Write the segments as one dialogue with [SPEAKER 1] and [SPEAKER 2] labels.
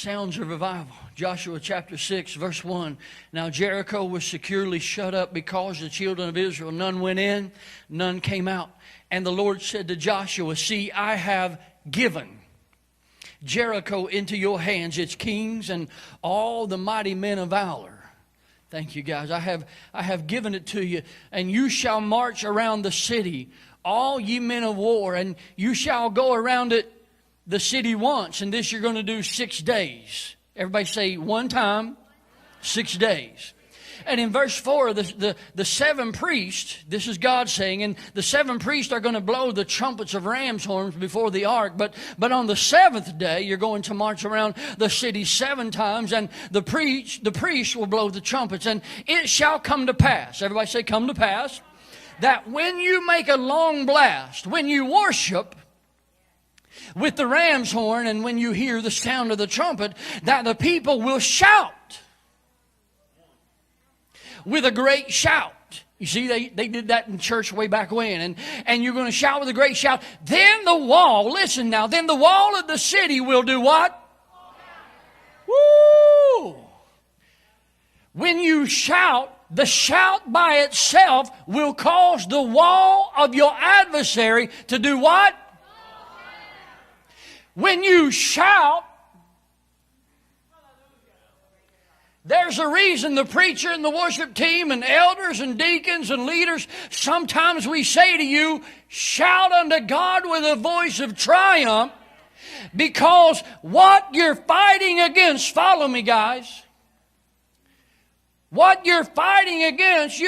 [SPEAKER 1] Sounds of revival. Joshua chapter 6, verse 1. Now Jericho was securely shut up because the children of Israel, none went in, none came out. And the Lord said to Joshua, see, I have given Jericho into your hands, its kings and all the mighty men of valor. Thank you, guys. I have given it to you, and you shall march around the city, all ye men of war, and you shall go around it the city once, and this you're going to do 6 days. Everybody say one time, 6 days. And in verse 4, the seven priests, this is God saying, and the seven priests are going to blow the trumpets of ram's horns before the ark. But on the seventh day, you're going to march around the city 7 times, and the priest will blow the trumpets. And it shall come to pass, everybody say come to pass, that when you make a long blast, when you worship with the ram's horn, and when you hear the sound of the trumpet, that the people will shout with a great shout. You see, they did that in church way back when. And you're going to shout with a great shout. Then the wall, listen now, then the wall of the city will do what? Woo! When you shout, the shout by itself will cause the wall of your adversary to do what? When you shout, there's a reason the preacher and the worship team and elders and deacons and leaders, sometimes we say to you, shout unto God with a voice of triumph, because what you're fighting against, follow me guys, what you're fighting against,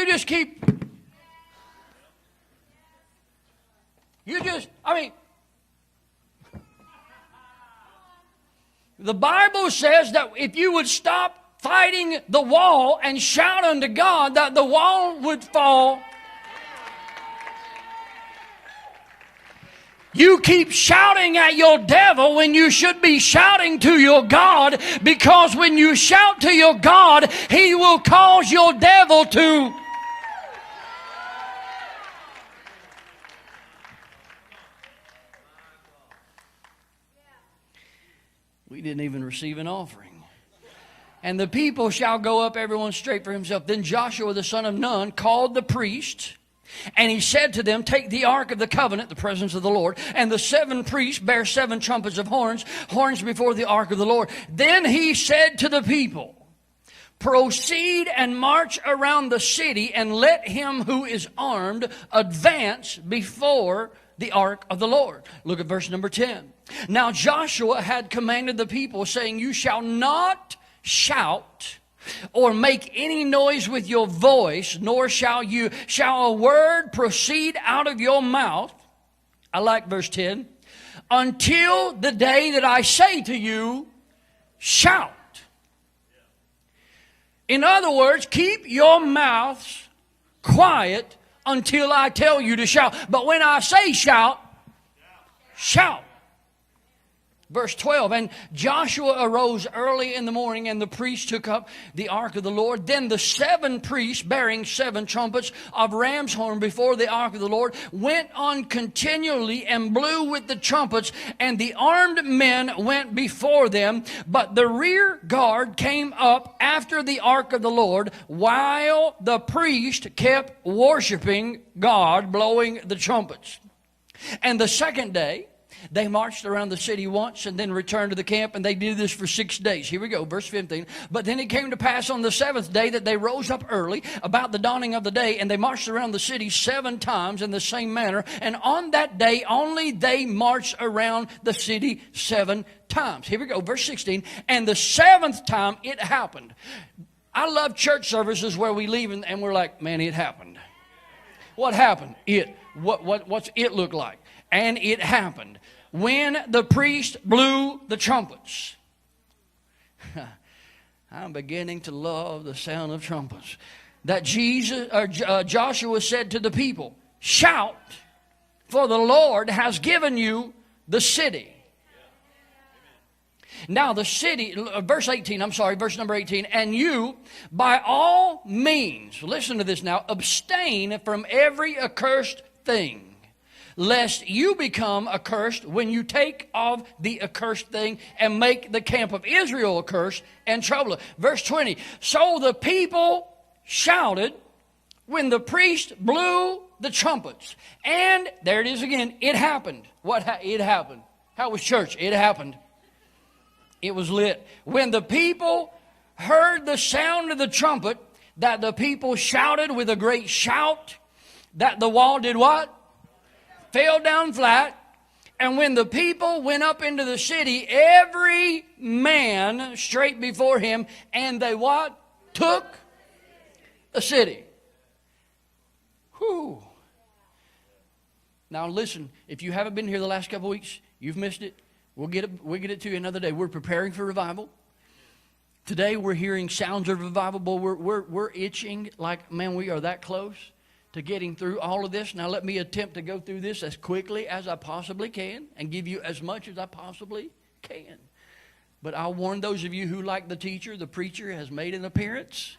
[SPEAKER 1] the Bible says that if you would stop fighting the wall and shout unto God, that the wall would fall. You keep shouting at your devil when you should be shouting to your God, because when you shout to your God, he will cause your devil to. We didn't even receive an offering. And the people shall go up, everyone straight for himself. Then Joshua the son of Nun called the priests, and he said to them, take the ark of the covenant, the presence of the Lord, and the 7 priests bear 7 trumpets of horns before the ark of the Lord. Then he said to the people, proceed and march around the city, and let him who is armed advance before the ark of the Lord. Look at verse number 10. Now Joshua had commanded the people, saying, you shall not shout or make any noise with your voice, nor shall a word proceed out of your mouth. I like verse 10. Until the day that I say to you, shout. In other words, keep your mouths quiet until I tell you to shout. But when I say shout, shout. Verse 12, and Joshua arose early in the morning, and the priests took up the ark of the Lord. Then the 7 priests, bearing 7 trumpets of ram's horn before the ark of the Lord, went on continually and blew with the trumpets, and the armed men went before them. But the rear guard came up after the ark of the Lord, while the priest kept worshiping God, blowing the trumpets. And the second day, they marched around the city once and then returned to the camp, and they did this for 6 days. Here we go, verse 15. But then it came to pass on the 7th day that they rose up early about the dawning of the day, and they marched around the city 7 times in the same manner. And on that day only they marched around the city 7 times. Here we go, verse 16. And the 7th time it happened. I love church services where we leave and we're like, man, it happened. What happened? What's it look like? And it happened when the priest blew the trumpets. I'm beginning to love the sound of trumpets. That Joshua said to the people, shout, for the Lord has given you the city. Now the city, verse number 18, and you by all means, listen to this now, abstain from every accursed thing. lest you become accursed when you take off the accursed thing and make the camp of Israel accursed and trouble it. Verse 20, so the people shouted when the priest blew the trumpets. And there it is again, it happened. It happened. How was church? It happened. It was lit. When the people heard the sound of the trumpet, that the people shouted with a great shout, that the wall did what? Fell down flat. And when the people went up into the city, every man straight before him, and they what? Took the city. Whew. Now listen, if you haven't been here the last couple of weeks, you've missed it. We'll get it to you another day. We're preparing for revival. Today we're hearing sounds of revival. Boy, we're itching like, man, we are that close to getting through all of this. Now let me attempt to go through this as quickly as I possibly can and give you as much as I possibly can. But I'll warn those of you who, like the teacher, the preacher has made an appearance.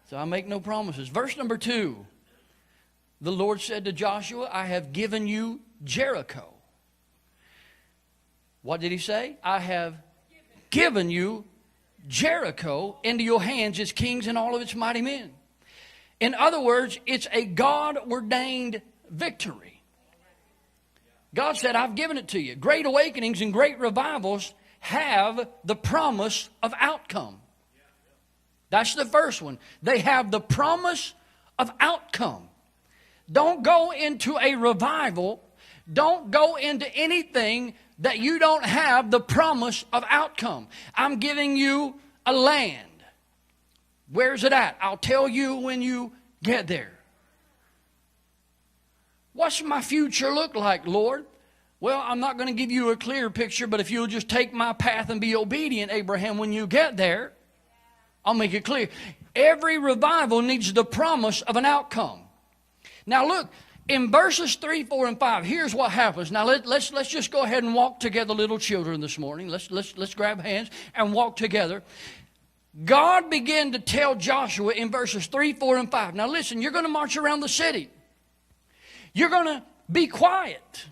[SPEAKER 1] So I make no promises. Verse number 2. The Lord said to Joshua, I have given you Jericho. What did he say? I have given you Jericho into your hands, its kings and all of its mighty men. In other words, it's a God-ordained victory. God said, I've given it to you. Great awakenings and great revivals have the promise of outcome. That's the first one. They have the promise of outcome. Don't go into a revival. Don't go into anything that you don't have the promise of outcome. I'm giving you a land. Where's it at? I'll tell you when you get there. What's my future look like, Lord? Well, I'm not going to give you a clear picture, but if you'll just take my path and be obedient, Abraham, when you get there, I'll make it clear. Every revival needs the promise of an outcome. Now look, in verses 3, 4, and 5, here's what happens. Now let's just go ahead and walk together, little children, this morning. Let's grab hands and walk together. God began to tell Joshua in verses 3, 4, and 5. Now listen, you're going to march around the city. You're going to be quiet.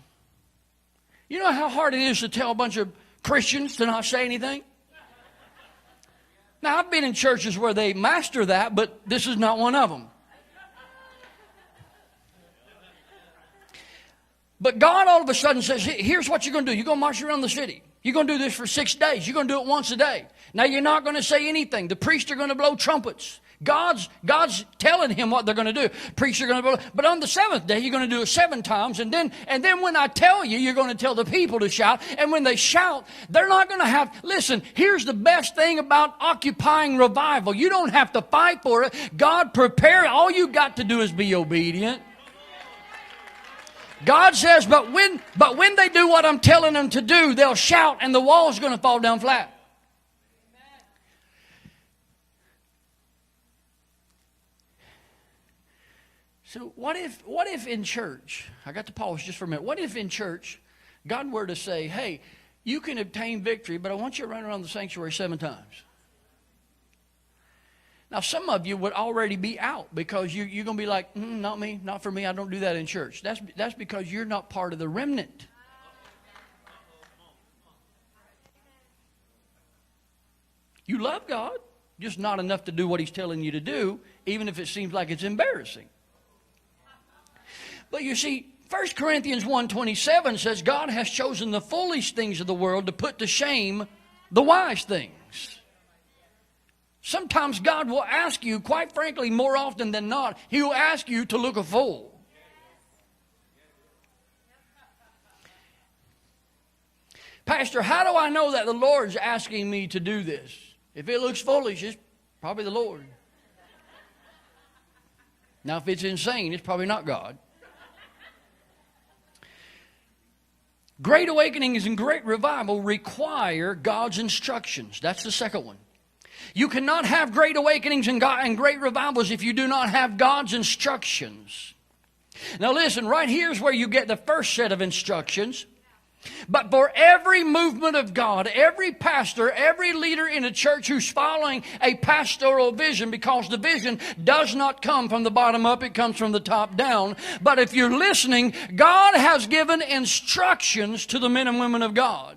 [SPEAKER 1] You know how hard it is to tell a bunch of Christians to not say anything? Now, I've been in churches where they master that, but this is not one of them. But God all of a sudden says, here's what you're going to do. You're going to march around the city. You're going to do this for 6 days. You're going to do it once a day. Now, you're not going to say anything. The priests are going to blow trumpets. God's telling him what they're going to do. Priests are going to blow. But on the 7th day, you're going to do it 7 times. And then when I tell you, you're going to tell the people to shout. And when they shout, they're not going to have... Listen, here's the best thing about occupying revival. You don't have to fight for it. God prepared. All you got to do is be obedient. God says, but when they do what I'm telling them to do, they'll shout and the wall's going to fall down flat. So what if in church, I got to pause just for a minute. What if in church, God were to say, hey, you can obtain victory, but I want you to run around the sanctuary 7 times. Now, some of you would already be out because you're going to be like, not me, not for me. I don't do that in church. That's because you're not part of the remnant. You love God, just not enough to do what he's telling you to do, even if it seems like it's embarrassing. But you see, 1 Corinthians 1:27 says God has chosen the foolish things of the world to put to shame the wise things. Sometimes God will ask you, quite frankly, more often than not, he will ask you to look a fool. Pastor, how do I know that the Lord's asking me to do this? If it looks foolish, it's probably the Lord. Now, if it's insane, it's probably not God. Great awakenings and great revival require God's instructions. That's the second one. You cannot have great awakenings and great revivals if you do not have God's instructions. Now listen, right here's where you get the first set of instructions. But for every movement of God, every pastor, every leader in a church who's following a pastoral vision, because the vision does not come from the bottom up, it comes from the top down. But if you're listening, God has given instructions to the men and women of God.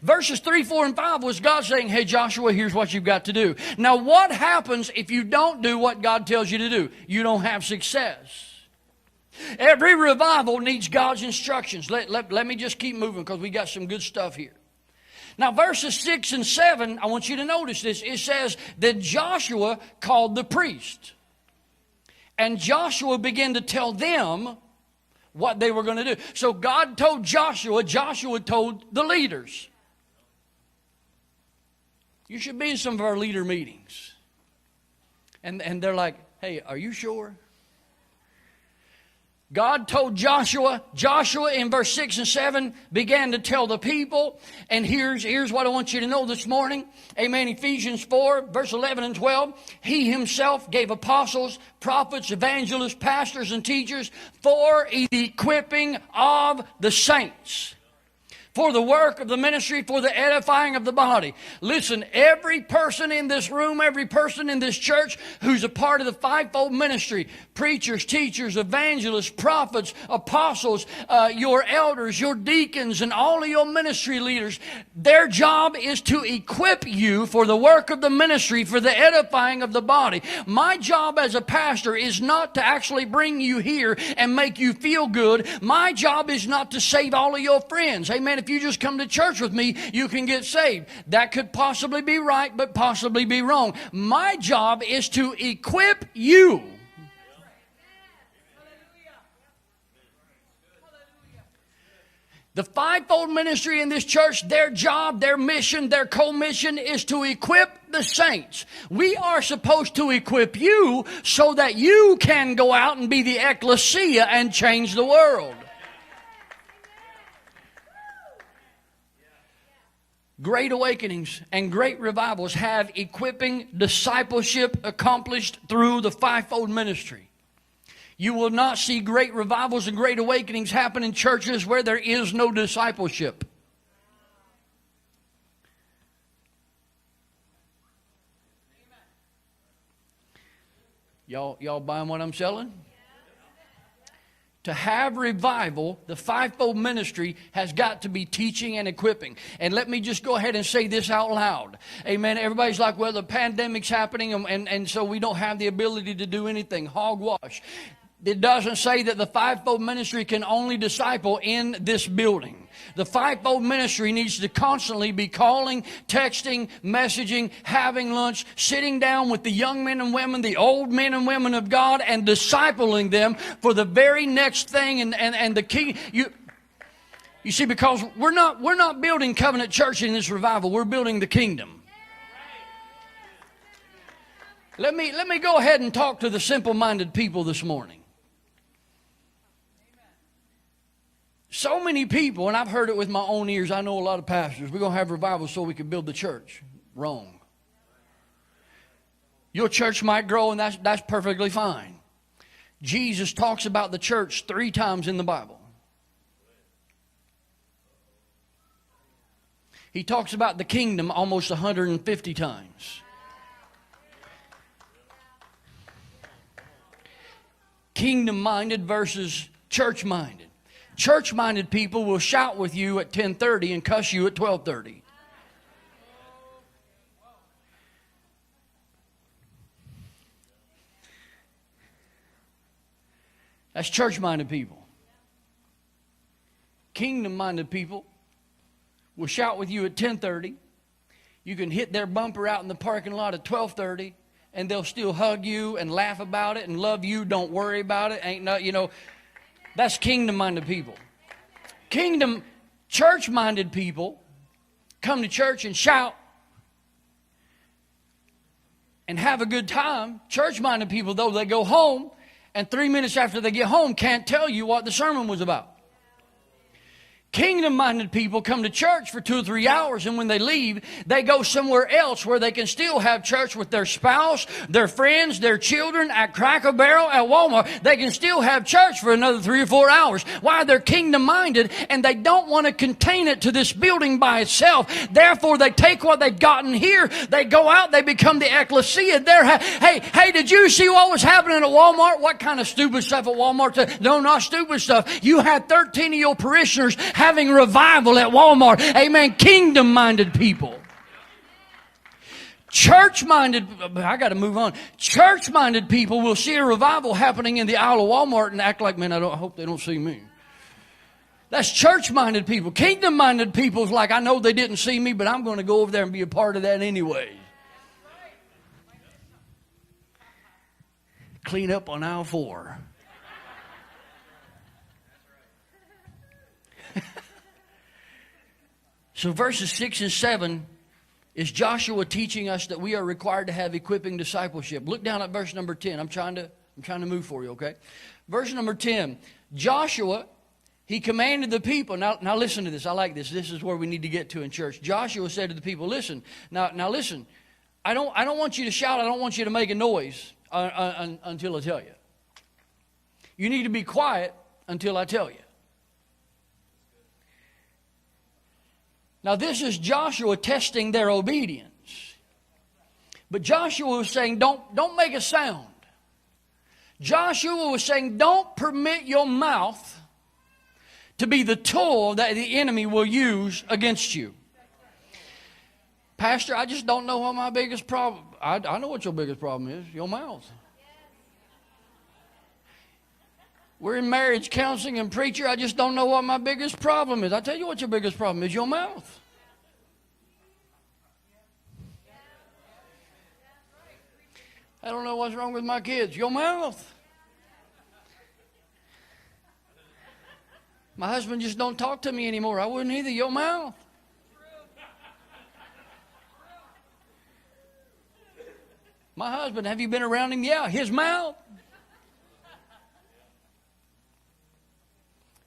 [SPEAKER 1] Verses 3, 4, and 5 was God saying, hey Joshua, here's what you've got to do. Now what happens if you don't do what God tells you to do? You don't have success. Every revival needs God's instructions. Let me just keep moving because we got some good stuff here. Now verses 6 and 7, I want you to notice this. It says that Joshua called the priest. And Joshua began to tell them what they were going to do. So God told Joshua, Joshua told the leaders. You should be in some of our leader meetings. And they're like, hey, are you sure? God told Joshua. Joshua in verse 6 and 7 began to tell the people. And here's what I want you to know this morning. Amen. Ephesians 4, verse 11 and 12. He himself gave apostles, prophets, evangelists, pastors, and teachers for the equipping of the saints, for the work of the ministry, for the edifying of the body. Listen, every person in this room, every person in this church who's a part of the fivefold ministry, preachers, teachers, evangelists, prophets, apostles, your elders, your deacons, and all of your ministry leaders, their job is to equip you for the work of the ministry, for the edifying of the body. My job as a pastor is not to actually bring you here and make you feel good. My job is not to save all of your friends. Amen. If you just come to church with me, you can get saved. That could possibly be right, but possibly be wrong. My job is to equip you. The fivefold ministry in this church, their job, their mission, their commission is to equip the saints. We are supposed to equip you so that you can go out and be the ecclesia and change the world. Great awakenings and great revivals have equipping discipleship accomplished through the fivefold ministry. You will not see great revivals and great awakenings happen in churches where there is no discipleship. Y'all buying what I'm selling? To have revival, the fivefold ministry has got to be teaching and equipping. And let me just go ahead and say this out loud. Amen. Everybody's like, well, the pandemic's happening and so we don't have the ability to do anything. Hogwash. It doesn't say that the fivefold ministry can only disciple in this building. The fivefold ministry needs to constantly be calling, texting, messaging, having lunch, sitting down with the young men and women, the old men and women of God, and discipling them for the very next thing and the key. You see, because we're not building Covenant Church in this revival. We're building the kingdom. Let me go ahead and talk to the simple-minded people this morning. So many people, and I've heard it with my own ears, I know a lot of pastors, we're going to have revival so we can build the church. Wrong. Your church might grow, and that's perfectly fine. Jesus talks about the church 3 times in the Bible. He talks about the kingdom almost 150 times. Kingdom-minded versus church-minded. Church-minded people will shout with you at 10:30 and cuss you at 12:30. That's church-minded people. Kingdom-minded people will shout with you at 10:30. You can hit their bumper out in the parking lot at 12:30, and they'll still hug you and laugh about it and love you. Don't worry about it. Ain't no, that's kingdom-minded people. Kingdom, church-minded people come to church and shout and have a good time. Church-minded people, though, they go home, and 3 minutes after they get home can't tell you what the sermon was about. Kingdom-minded people come to church for 2 or 3 hours, and when they leave, they go somewhere else where they can still have church with their spouse, their friends, their children, at Cracker Barrel, at Walmart. They can still have church for another 3 or 4 hours. Why? They're kingdom-minded, and they don't want to contain it to this building by itself. Therefore, they take what they've gotten here, they go out, they become the ecclesia. Hey, did you see what was happening at Walmart? What kind of stupid stuff at Walmart? No, not stupid stuff. You had 13 of your parishioners having revival at Walmart. Amen. Kingdom-minded people. Church-minded, I got to move on. Church-minded people will see a revival happening in the aisle of Walmart and act like, man, I hope they don't see me. That's church-minded people. Kingdom-minded people is like, I know they didn't see me, but I'm going to go over there and be a part of that anyway. Clean up on aisle 4. So verses 6 and 7 is Joshua teaching us that we are required to have equipping discipleship. Look down at verse number 10. I'm trying to move for you, okay? Verse number 10. Joshua, he commanded the people. Now listen to this. I like this. This is where we need to get to in church. Joshua said to the people, listen. Now listen. I don't want you to shout. I don't want you to make a noise until I tell you. You need to be quiet until I tell you. Now this is Joshua testing their obedience. But Joshua was saying, don't make a sound. Joshua was saying, don't permit your mouth to be the tool that the enemy will use against you. Pastor, I just don't know what my biggest problem. I know what your biggest problem is, your mouth. We're in marriage counseling and preacher. I just don't know what my biggest problem is. I tell you what your biggest problem is, your mouth. I don't know what's wrong with my kids, your mouth. My husband just don't talk to me anymore. I wouldn't either, your mouth. My husband, have you been around him? Yeah, his mouth.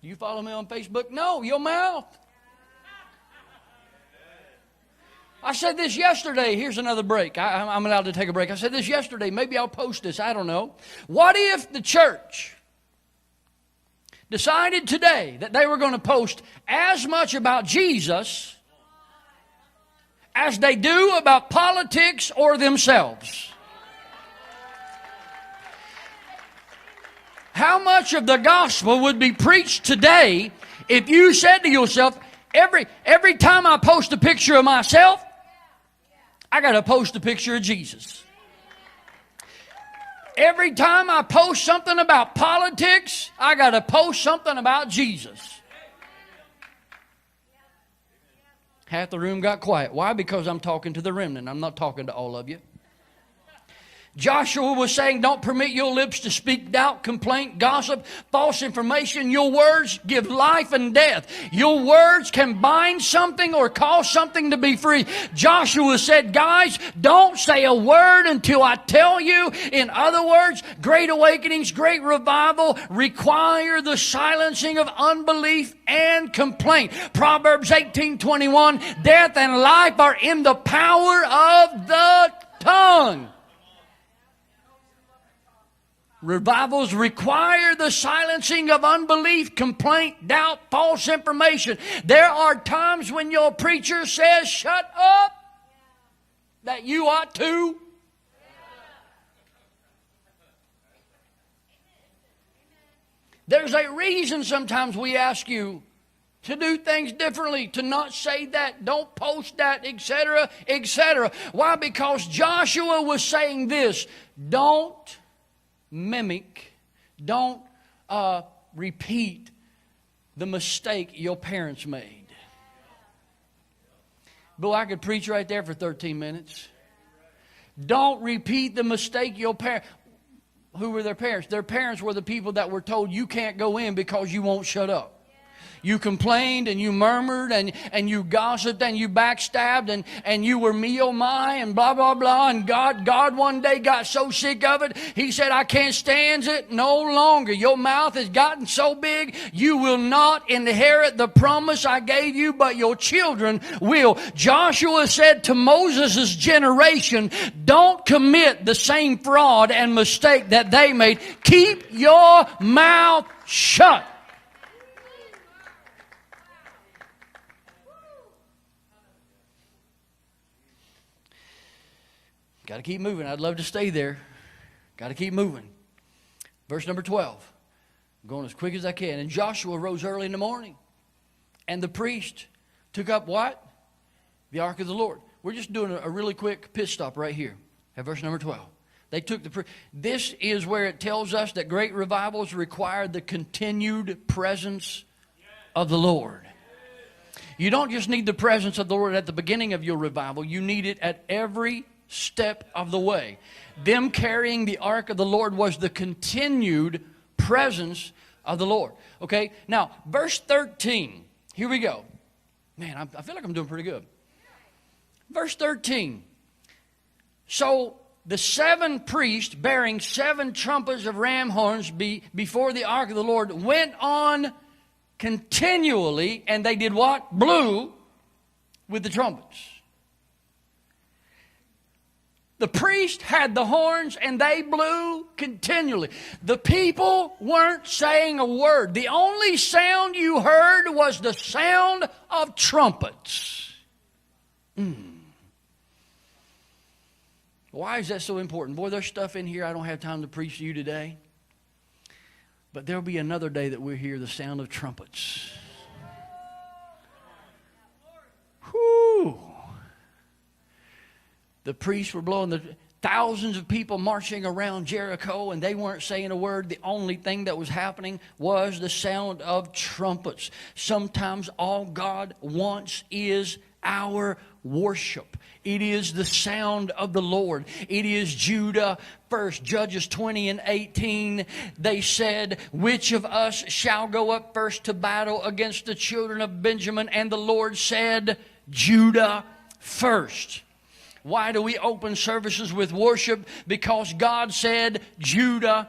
[SPEAKER 1] Do you follow me on Facebook? No, your mouth. I said this yesterday. Here's another break. I'm allowed to take a break. I said this yesterday. Maybe I'll post this. I don't know. What if the church decided today that they were going to post as much about Jesus as they do about politics or themselves? How much of the gospel would be preached today if you said to yourself, every time I post a picture of myself, I got to post a picture of Jesus. Every time I post something about politics, I got to post something about Jesus. Half the room got quiet. Why? Because I'm talking to the remnant. I'm not talking to all of you. Joshua was saying, don't permit your lips to speak doubt, complaint, gossip, false information. Your words give life and death. Your words can bind something or cause something to be free. Joshua said, guys, don't say a word until I tell you. In other words, great awakenings, great revival require the silencing of unbelief and complaint. Proverbs 18:21, death and life are in the power of the tongue. Revivals require the silencing of unbelief, complaint, doubt, false information. There are times when your preacher says, shut up, that you ought to. There's a reason sometimes we ask you to do things differently, to not say that, don't post that, etc., etc. Why? Because Joshua was saying this, don't mimic, don't repeat the mistake your parents made. Boy, I could preach right there for 13 minutes. Don't repeat the mistake your parents. Who were their parents? Their parents were the people that were told you can't go in because you won't shut up. You complained and you murmured and you gossiped and you backstabbed and you were me oh my and blah, blah, blah. And God one day got so sick of it, He said, I can't stand it no longer. Your mouth has gotten so big, you will not inherit the promise I gave you, but your children will. Joshua said to Moses' generation, don't commit the same fraud and mistake that they made. Keep your mouth shut. Got to keep moving. I'd love to stay there. Got to keep moving. Verse number 12. I'm going as quick as I can. And Joshua rose early in the morning. And the priest took up what? The ark of the Lord. We're just doing a really quick pit stop right here at verse number 12. They took this is where it tells us that great revivals require the continued presence of the Lord. You don't just need the presence of the Lord at the beginning of your revival. You need it at every step of the way. Them carrying the ark of the Lord was the continued presence of the Lord. Okay, now verse 13. Here we go. Man, I feel like I'm doing pretty good. Verse 13. So the 7 priests bearing 7 trumpets of ram horns before the ark of the Lord went on continually, and they did what? Blew with the trumpets. The priest had the horns and they blew continually. The people weren't saying a word. The only sound you heard was the sound of trumpets. Why is that so important? Boy, there's stuff in here I don't have time to preach to you today. But there'll be another day that we'll hear the sound of trumpets. Whew. The priests were blowing the thousands of people marching around Jericho, and they weren't saying a word. The only thing that was happening was the sound of trumpets. Sometimes all God wants is our worship. It is the sound of the Lord. It is Judah first. Judges 20 and 18, they said, which of us shall go up first to battle against the children of Benjamin? And the Lord said, Judah first. Why do we open services with worship? Because God said, Judah.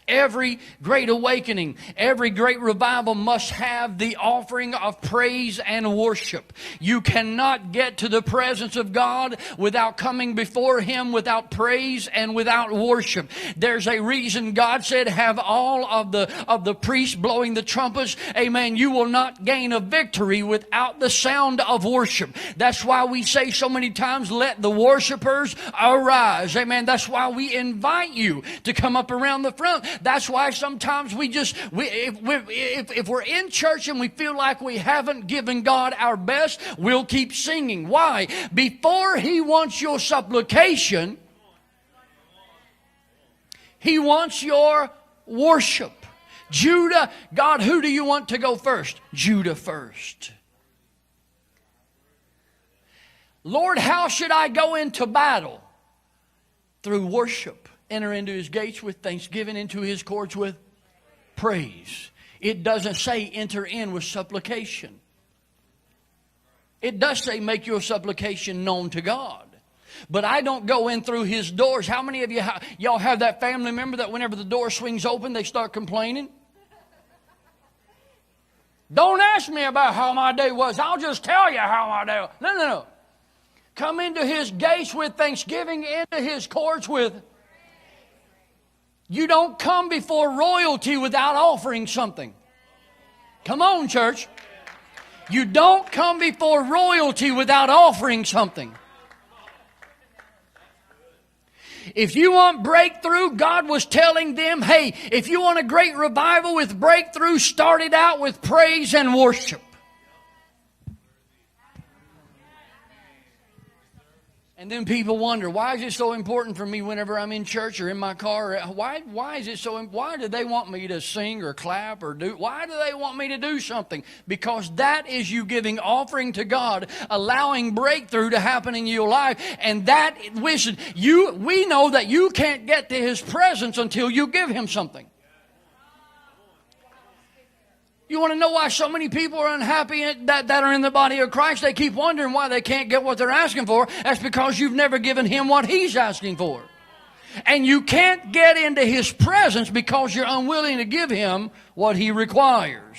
[SPEAKER 1] Every great awakening, every great revival must have the offering of praise and worship. You cannot get to the presence of God without coming before Him without praise and without worship. There's a reason God said, have all of the priests blowing the trumpets. Amen. You will not gain a victory without the sound of worship. That's why we say so many times, let the worshipers arise. Amen. That's why we invite you to come up around the front. That's why sometimes if we're in church and we feel like we haven't given God our best, we'll keep singing. Why? Before He wants your supplication, He wants your worship. Judah, God, who do you want to go first? Judah first. Lord, how should I go into battle? Through worship. Enter into His gates with thanksgiving, into His courts with praise. It doesn't say enter in with supplication. It does say make your supplication known to God. But I don't go in through His doors. How many of y'all have that family member that whenever the door swings open, they start complaining? Don't ask me about how my day was. I'll just tell you how my day was. No. Come into His gates with thanksgiving, into His courts with. You don't come before royalty without offering something. Come on, church. You don't come before royalty without offering something. If you want breakthrough, God was telling them, hey, if you want a great revival with breakthrough, start it out with praise and worship. And then people wonder, why is it so important for me whenever I'm in church or in my car? Why is it so? Why do they want me to sing or clap or do? Why do they want me to do something? Because that is you giving offering to God, allowing breakthrough to happen in your life. And that, listen, we know that you can't get to His presence until you give Him something. You want to know why so many people are unhappy that are in the body of Christ? They keep wondering why they can't get what they're asking for. That's because you've never given Him what He's asking for. And you can't get into His presence because you're unwilling to give Him what He requires.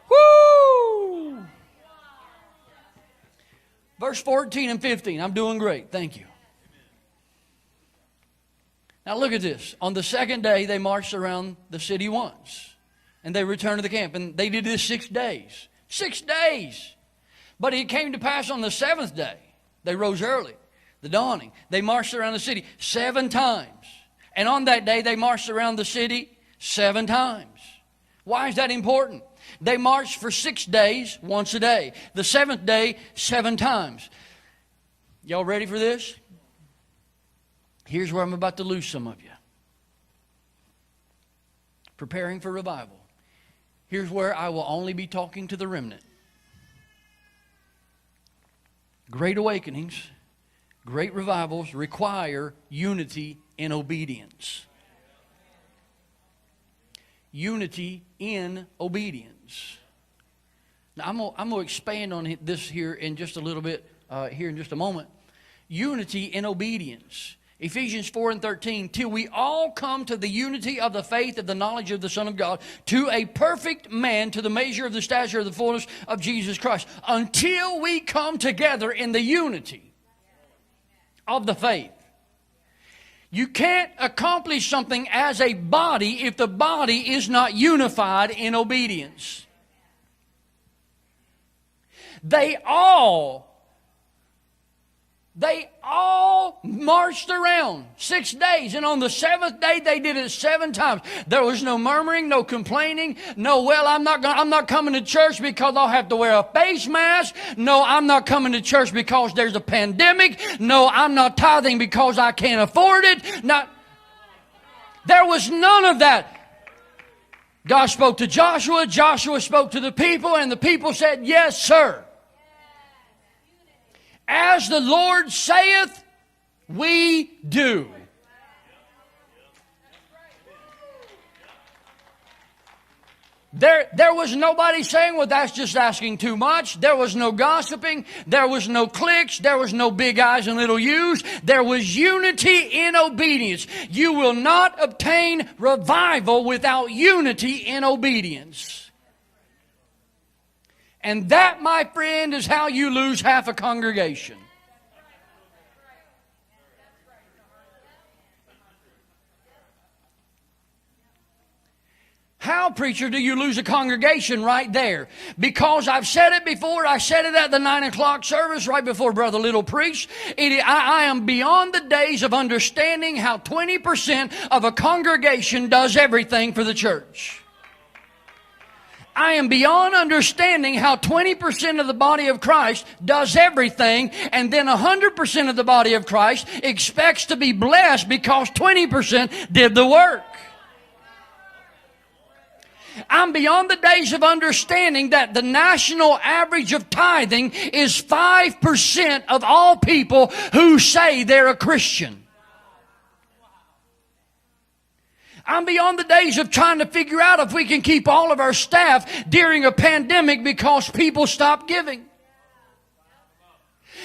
[SPEAKER 1] Woo! Verse 14 and 15. I'm doing great. Thank you. Now look at this. On the second day, they marched around the city once. And they returned to the camp. And they did this 6 days. 6 days. But it came to pass on the seventh day. They rose early. The dawning. They marched around the city 7 times. And on that day, they marched around the city 7 times. Why is that important? They marched for 6 days, once a day. The seventh day, 7 times. Y'all ready for this? Here's where I'm about to lose some of you. Preparing for revival. Here's where I will only be talking to the remnant. Great awakenings, great revivals require unity in obedience. Unity in obedience. Now, I'm going to expand on this here in just a little bit, here in just a moment. Unity in obedience. Ephesians 4 and 13, till we all come to the unity of the faith of the knowledge of the Son of God, to a perfect man, to the measure of the stature of the fullness of Jesus Christ. Until we come together in the unity of the faith. You can't accomplish something as a body if the body is not unified in obedience. They all marched around 6 days. And on the seventh day, they did it 7 times. There was no murmuring, no complaining. No, well, I'm not coming to church because I'll have to wear a face mask. No, I'm not coming to church because there's a pandemic. No, I'm not tithing because I can't afford it. Not, there was none of that. God spoke to Joshua. Joshua spoke to the people. And the people said, yes, sir. As the Lord saith, we do. There was nobody saying, well, that's just asking too much. There was no gossiping. There was no cliques. There was no big eyes and little U's. There was unity in obedience. You will not obtain revival without unity in obedience. And that, my friend, is how you lose half a congregation. How, preacher, do you lose a congregation right there? Because I've said it before. I said it at the 9 o'clock service right before Brother Little preached. I am beyond the days of understanding how 20% of a congregation does everything for the church. I am beyond understanding how 20% of the body of Christ does everything, and then 100% of the body of Christ expects to be blessed because 20% did the work. I'm beyond the days of understanding that the national average of tithing is 5% of all people who say they're a Christian. I'm beyond the days of trying to figure out if we can keep all of our staff during a pandemic because people stop giving.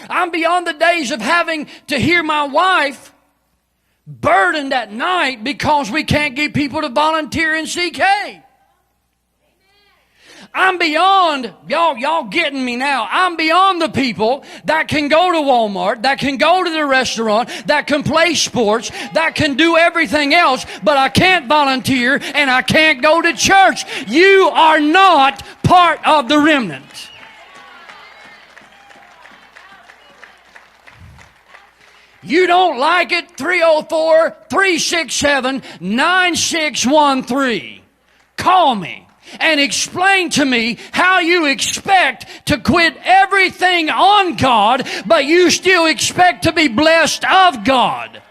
[SPEAKER 1] I'm beyond the days of having to hear my wife burdened at night because we can't get people to volunteer in CK. I'm beyond, y'all getting me now. I'm beyond the people that can go to Walmart, that can go to the restaurant, that can play sports, that can do everything else, but I can't volunteer and I can't go to church. You are not part of the remnant. You don't like it? 304-367-9613. Call me and explain to me how you expect to quit everything on God, but you still expect to be blessed of God.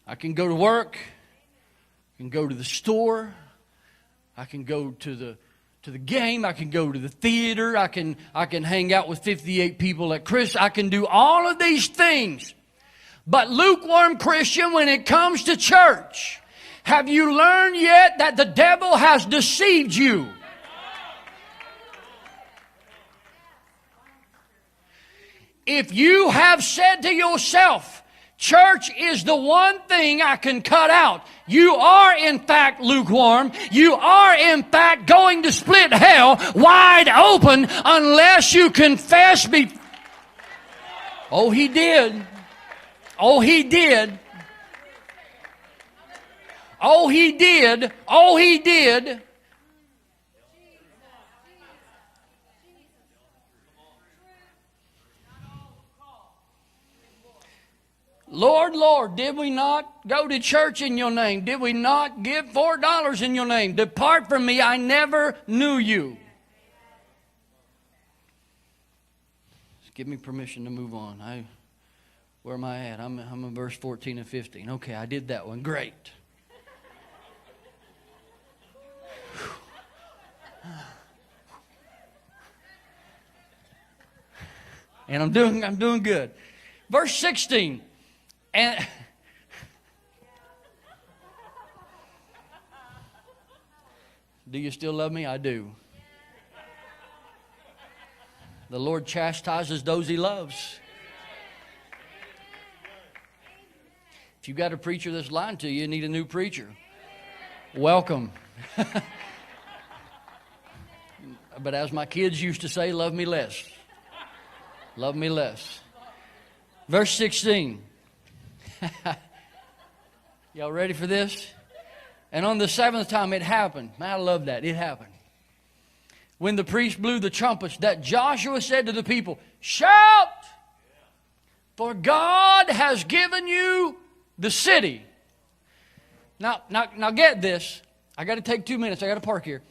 [SPEAKER 1] I can go to work, I can go to the store, I can go to the game, I can go to the theater, I can hang out with 58 people at Christmas, I can do all of these things. But lukewarm Christian, when it comes to church, have you learned yet that the devil has deceived you? If you have said to yourself, church is the one thing I can cut out, you are in fact lukewarm. You are in fact going to split hell wide open unless you confess Oh, he did. Oh, he did. Oh, he did. Oh, he did. Lord, Lord, did we not go to church in your name? Did we not give $4 in your name? Depart from me, I never knew you. Just give me permission to move on. Where am I at? I'm in verse 14 and 15. Okay, I did that one. Great. And I'm doing good. Verse 16. And do you still love me? I do. The Lord chastises those He loves. If you've got a preacher that's lying to you, you need a new preacher. Welcome. But as my kids used to say, love me less. Love me less. Verse 16. Y'all ready for this? And on the seventh time it happened. Man, I love that. It happened. When the priest blew the trumpets, that Joshua said to the people, shout! For God has given you the city. Now get this. I got to take 2 minutes. I got to park here.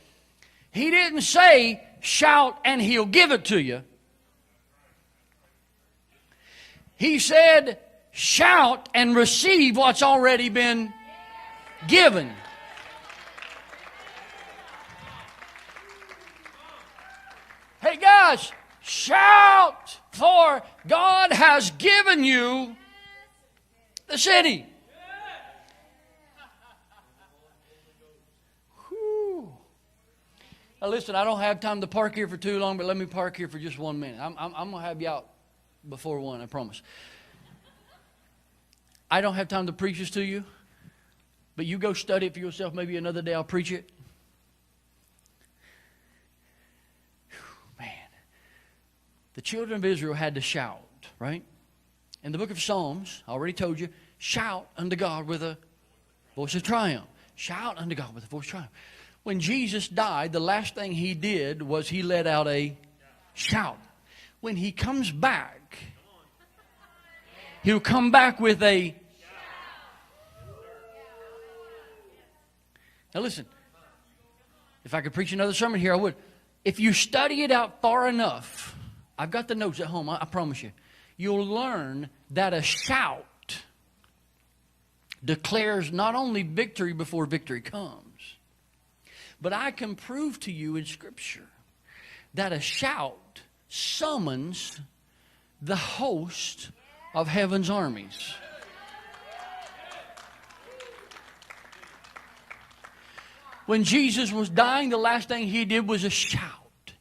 [SPEAKER 1] He didn't say, shout and He'll give it to you. He said, shout and receive what's already been given. Hey guys, shout, for God has given you the city. Whew. Now listen, I don't have time to park here for too long, but let me park here for just 1 minute. I'm going to have you out before 1, I promise. I don't have time to preach this to you, but you go study it for yourself. Maybe another day I'll preach it. Whew, man. The children of Israel had to shout, right? In the book of Psalms, I already told you, shout unto God with a voice of triumph. Shout unto God with a voice of triumph. When Jesus died, the last thing He did was He let out a shout. When He comes back, He'll come back with a... Now listen, if I could preach another sermon here, I would. If you study it out far enough, I've got the notes at home, I promise you, you'll learn that a shout declares not only victory before victory comes, but I can prove to you in Scripture that a shout summons the host of heaven's armies. When Jesus was dying, the last thing He did was a shout.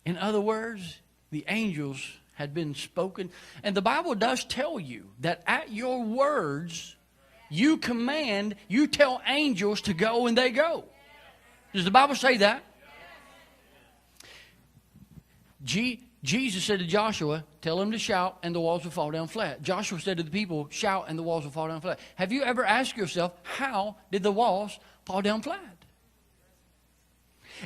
[SPEAKER 1] In other words, the angels had been spoken. And the Bible does tell you that at your words, you command, you tell angels to go and they go. Does the Bible say that? Jesus said to Joshua, tell him to shout and the walls will fall down flat. Joshua said to the people, shout and the walls will fall down flat. Have you ever asked yourself, how did the walls fall down flat?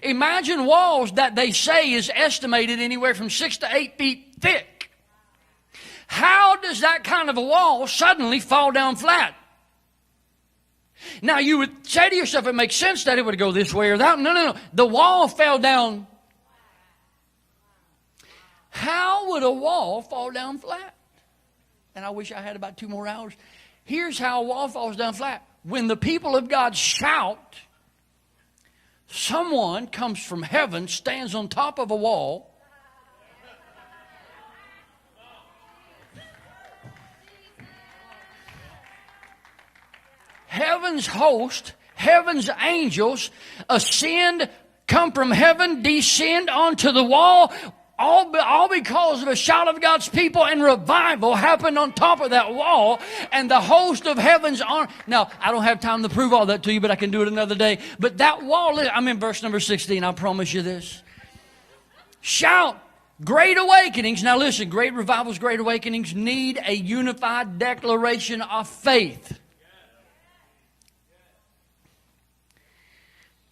[SPEAKER 1] Imagine walls that they say is estimated anywhere from 6 to 8 feet thick. How does that kind of a wall suddenly fall down flat? Now you would say to yourself, it makes sense that it would go this way or that. No. The wall fell down. How would a wall fall down flat? And I wish I had about 2 more hours. Here's how a wall falls down flat. When the people of God shout, someone comes from heaven, stands on top of a wall, heaven's host, heaven's angels ascend, come from heaven, descend onto the wall, all because of a shout of God's people, and revival happened on top of that wall, and the host of heaven's arm. Now, I don't have time to prove all that to you, but I can do it another day. But that wall, I'm in verse number 16, I promise you this. Shout, great awakenings. Now listen, great revivals, great awakenings need a unified declaration of faith.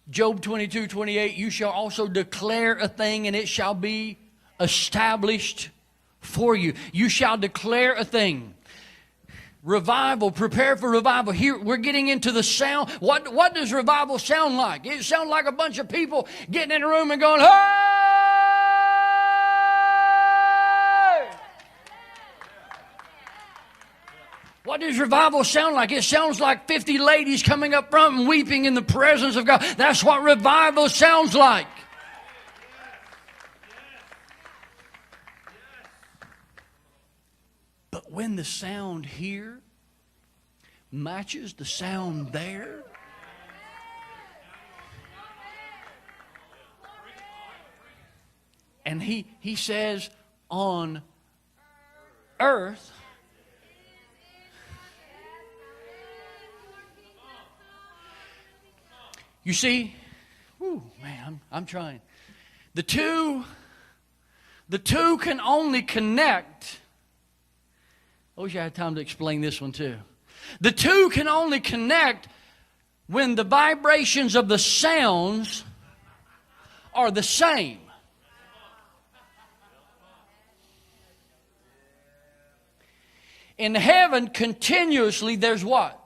[SPEAKER 1] Job 22:28, you shall also declare a thing, and it shall be established for you. You shall declare a thing. Revival, prepare for revival. Here we're getting into the sound. What does revival sound like? It sounds like a bunch of people getting in a room and going, hey! What does revival sound like? It sounds like 50 ladies coming up front and weeping in the presence of God. That's what revival sounds like. But when the sound here matches the sound there, and he says on earth, you see, man, I'm trying. The two can only connect. I wish I had time to explain this one too. The two can only connect when the vibrations of the sounds are the same. In heaven, continuously, there's what?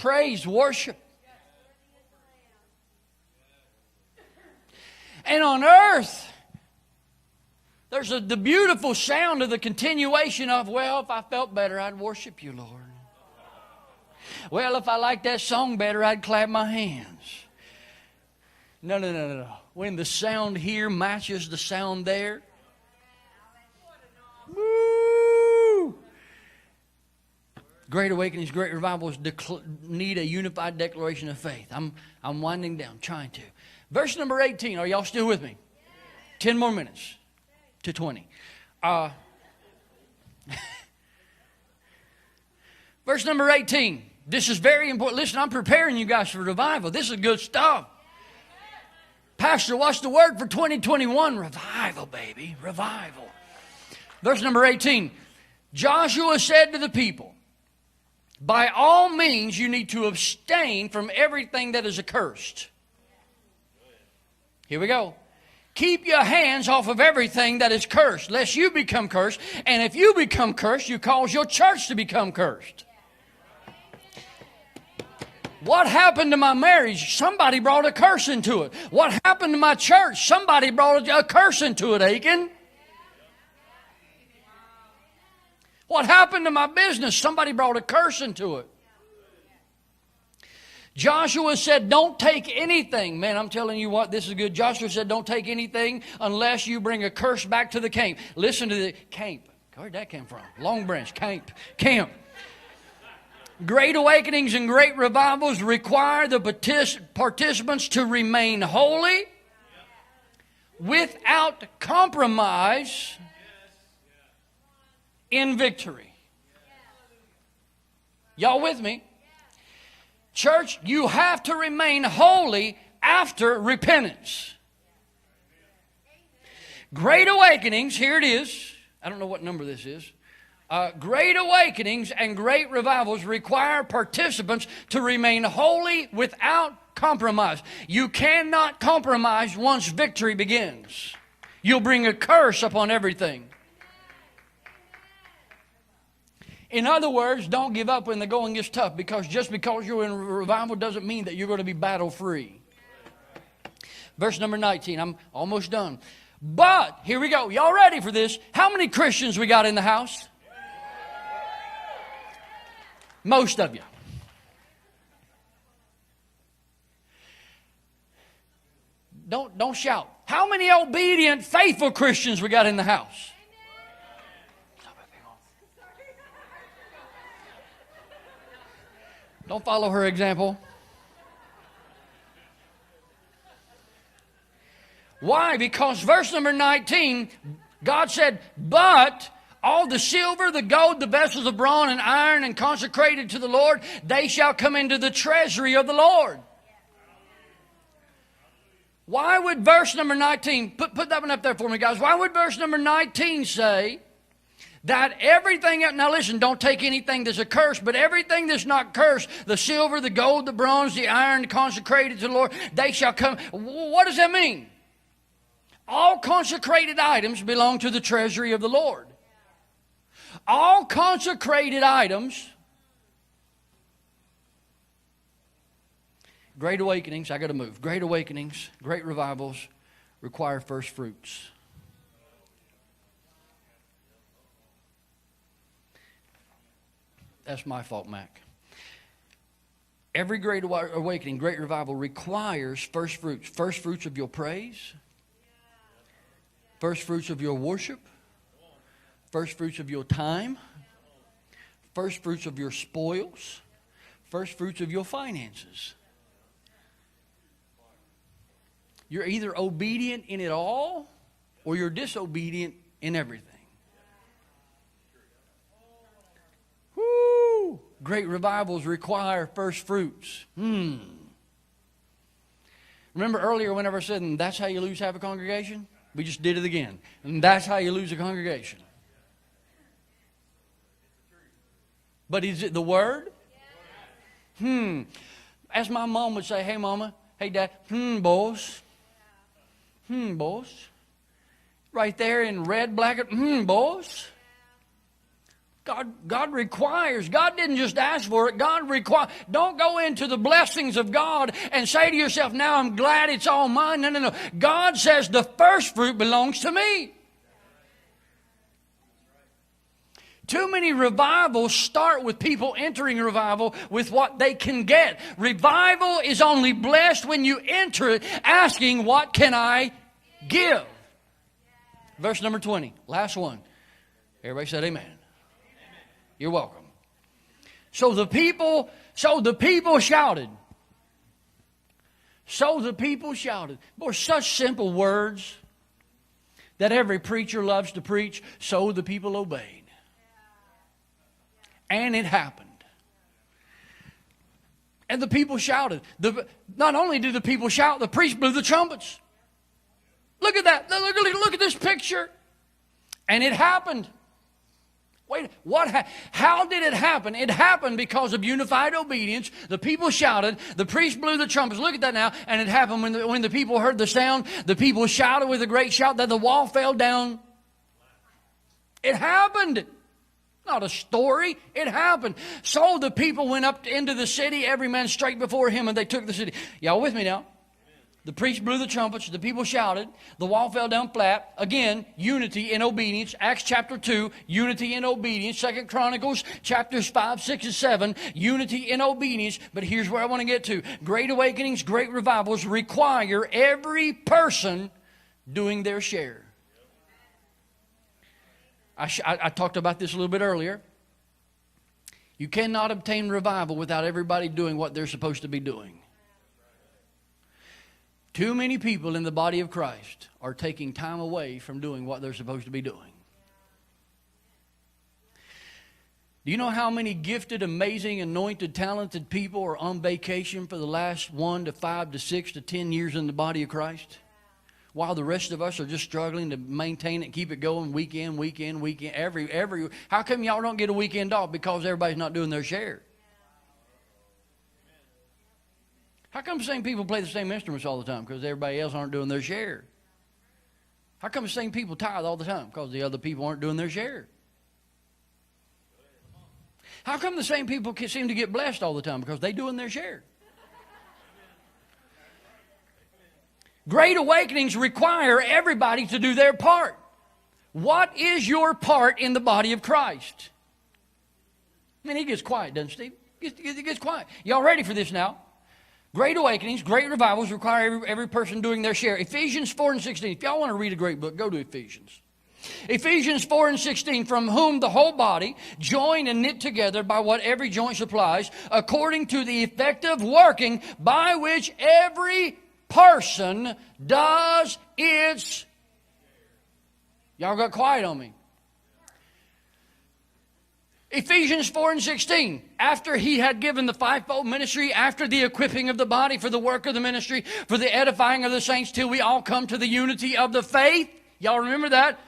[SPEAKER 1] Praise, worship. And on earth, there's the beautiful sound of the continuation of, well, if I felt better, I'd worship you, Lord. Well, if I liked that song better, I'd clap my hands. No. When the sound here matches the sound there, woo! Great awakenings, great revivals need a unified declaration of faith. I'm winding down, trying to. Verse number 18. Are y'all still with me? 10 more minutes to 20. Verse number 18. This is very important. Listen, I'm preparing you guys for revival. This is good stuff. Pastor, what's the word for 2021? Revival, baby. Revival. Verse number 18. Joshua said to the people, by all means you need to abstain from everything that is accursed. Here we go. Keep your hands off of everything that is cursed, lest you become cursed. And if you become cursed, you cause your church to become cursed. What happened to my marriage? Somebody brought a curse into it. What happened to my church? Somebody brought a curse into it, Aiken. What happened to my business? Somebody brought a curse into it. Joshua said, don't take anything. Man, I'm telling you what, this is good. Joshua said, don't take anything unless you bring a curse back to the camp. Listen to the camp. Where'd that come from? Long Branch, camp. Great awakenings and great revivals require the participants to remain holy, without compromise, in victory. Y'all with me? Church, you have to remain holy after repentance. Great awakenings, here it is. I don't know what number this is. Great awakenings and great revivals require participants to remain holy without compromise. You cannot compromise once victory begins. You'll bring a curse upon everything. In other words, don't give up when the going gets tough, because just because you're in revival doesn't mean that you're going to be battle-free. Verse number 19. I'm almost done. But, here we go. Y'all ready for this? How many Christians we got in the house? Most of you. Don't shout. How many obedient, faithful Christians we got in the house? Don't follow her example. Why? Because verse number 19, God said, but all the silver, the gold, the vessels of bronze and iron and consecrated to the Lord, they shall come into the treasury of the Lord. Why would verse number 19, put that one up there for me, guys. Why would verse number 19 say that everything, now listen, don't take anything that's a curse, but everything that's not cursed, the silver, the gold, the bronze, the iron, consecrated to the Lord, they shall come. What does that mean? All consecrated items belong to the treasury of the Lord. All consecrated items, great awakenings, I got to move. Great awakenings, great revivals require first fruits. That's my fault, Mac. Every great awakening, great revival requires first fruits. First fruits of your praise. First fruits of your worship. First fruits of your time. First fruits of your spoils. First fruits of your finances. You're either obedient in it all or you're disobedient in everything. Woo! Great revivals require first fruits. Remember earlier whenever I said, and that's how you lose half a congregation? We just did it again. And that's how you lose a congregation. But is it the Word? As my mom would say, hey mama, hey dad, boss. Boss. Right there in red, black, boss. God requires. God didn't just ask for it. God requires. Don't go into the blessings of God and say to yourself, now I'm glad it's all mine. No. God says the first fruit belongs to me. Too many revivals start with people entering revival with what they can get. Revival is only blessed when you enter it asking, what can I give? Verse number 20, last one. Everybody said amen. You're welcome. So the people shouted. So the people shouted. Boy, such simple words that every preacher loves to preach. So the people obeyed. And it happened. And the people shouted. Not only did the people shout, the priest blew the trumpets. Look at that. Look at this picture. And it happened. Wait, how did it happen? It happened because of unified obedience. The people shouted. The priest blew the trumpets. Look at that now. And it happened when the people heard the sound. The people shouted with a great shout that the wall fell down. It happened. Not a story. It happened. So the people went up into the city, every man straight before him, and they took the city. Y'all with me now? The priest blew the trumpets. The people shouted. The wall fell down flat. Again, unity in obedience. Acts chapter 2, unity in obedience. 2 Chronicles chapters 5, 6, and 7, unity in obedience. But here's where I want to get to. Great awakenings, great revivals require every person doing their share. I talked about this a little bit earlier. You cannot obtain revival without everybody doing what they're supposed to be doing. Too many people in the body of Christ are taking time away from doing what they're supposed to be doing. Do you know how many gifted, amazing, anointed, talented people are on vacation for the last 1 to 5 to 6 to 10 years in the body of Christ? While the rest of us are just struggling to maintain it, keep it going week in, every. How come y'all don't get a weekend off? Because everybody's not doing their share. How come the same people play the same instruments all the time? Because everybody else aren't doing their share. How come the same people tithe all the time? Because the other people aren't doing their share. How come the same people seem to get blessed all the time? Because they're doing their share. Great awakenings require everybody to do their part. What is your part in the body of Christ? I mean, he gets quiet, doesn't Steve? He gets quiet. Y'all ready for this now? Great awakenings, great revivals require every person doing their share. Ephesians 4 and 16. If y'all want to read a great book, go to Ephesians. Ephesians 4 and 16, from whom the whole body, joined and knit together by what every joint supplies, according to the effective working by which every person does its... Y'all got quiet on me. Ephesians 4 and 16, after he had given the fivefold ministry, after the equipping of the body for the work of the ministry, for the edifying of the saints, till we all come to the unity of the faith. Y'all remember that?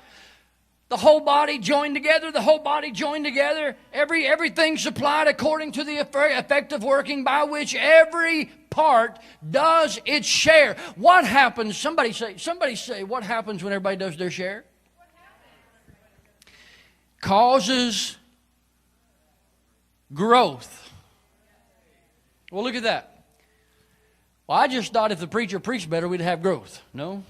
[SPEAKER 1] The whole body joined together, the whole body joined together, everything supplied according to the effective working by which every part does its share. What happens? Somebody say, what happens when everybody does their share? Causes growth. Well, look at that. Well, I just thought if the preacher preached better, we'd have growth. No.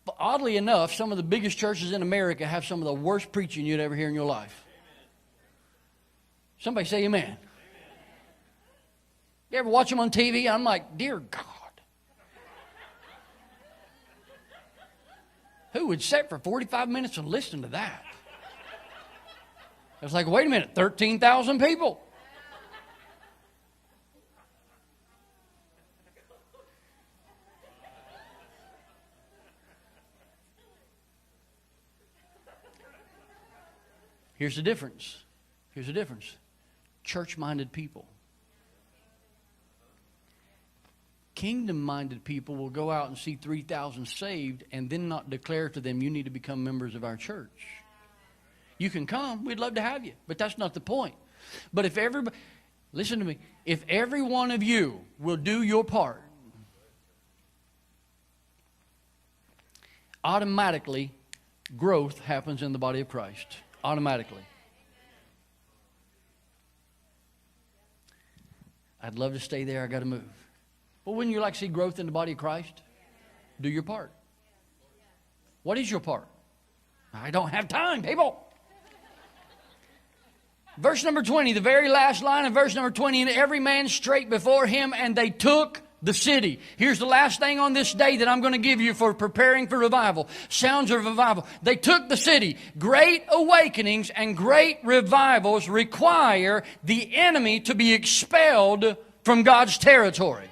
[SPEAKER 1] But oddly enough, some of the biggest churches in America have some of the worst preaching you'd ever hear in your life. Somebody say amen. Amen. You ever watch them on TV? I'm like, dear God. Who would sit for 45 minutes and listen to that? It's like, wait a minute, 13,000 people. Here's the difference. Here's the difference. Church-minded people. Kingdom-minded people will go out and see 3,000 saved and then not declare to them, you need to become members of our church. You can come. We'd love to have you. But that's not the point. But if everybody, listen to me, if every one of you will do your part, automatically growth happens in the body of Christ. Automatically. I'd love to stay there. I got to move. But wouldn't you like to see growth in the body of Christ? Do your part. What is your part? I don't have time, people. Verse number 20, the very last line of verse number 20, and every man straight before him, and they took the city. Here's the last thing on this day that I'm going to give you for preparing for revival. Sounds of revival. They took the city. Great awakenings and great revivals require the enemy to be expelled from God's territory.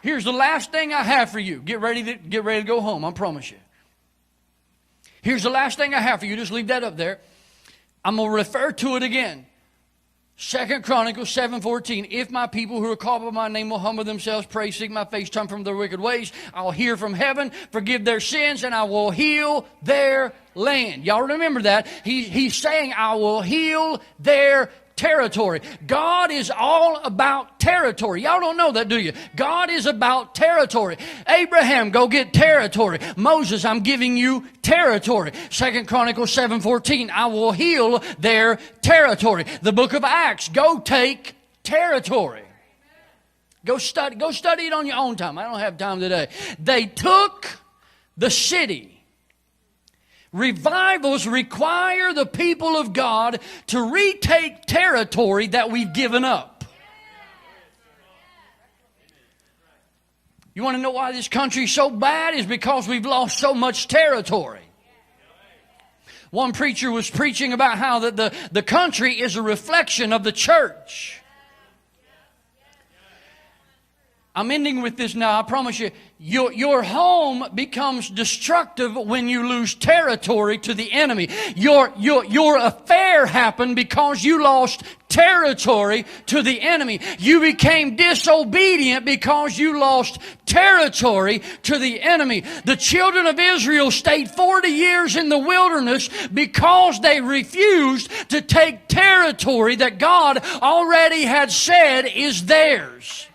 [SPEAKER 1] Here's the last thing I have for you. Get ready to go home, I promise you. Here's the last thing I have for you. Just leave that up there. I'm going to refer to it again. 2 Chronicles 7:14. If my people who are called by my name will humble themselves, pray, seek my face, turn from their wicked ways, I'll hear from heaven, forgive their sins, and I will heal their land. Y'all remember that? He's saying, I will heal their territory. God is all about territory. Y'all don't know that, do you? God is about territory. Abraham, go get territory. Moses, I'm giving you territory. 2 Chronicles 7:14, I will heal their territory. The book of Acts, go take territory. Go study it on your own time. I don't have time today. They took the city. Revivals require the people of God to retake territory that we've given up. You want to know why this country's so bad? Is because we've lost so much territory. One preacher was preaching about how that the country is a reflection of the church. I'm ending with this now. I promise you, your home becomes destructive when you lose territory to the enemy. Your affair happened because you lost territory to the enemy. You became disobedient because you lost territory to the enemy. The children of Israel stayed 40 years in the wilderness because they refused to take territory that God already had said is theirs.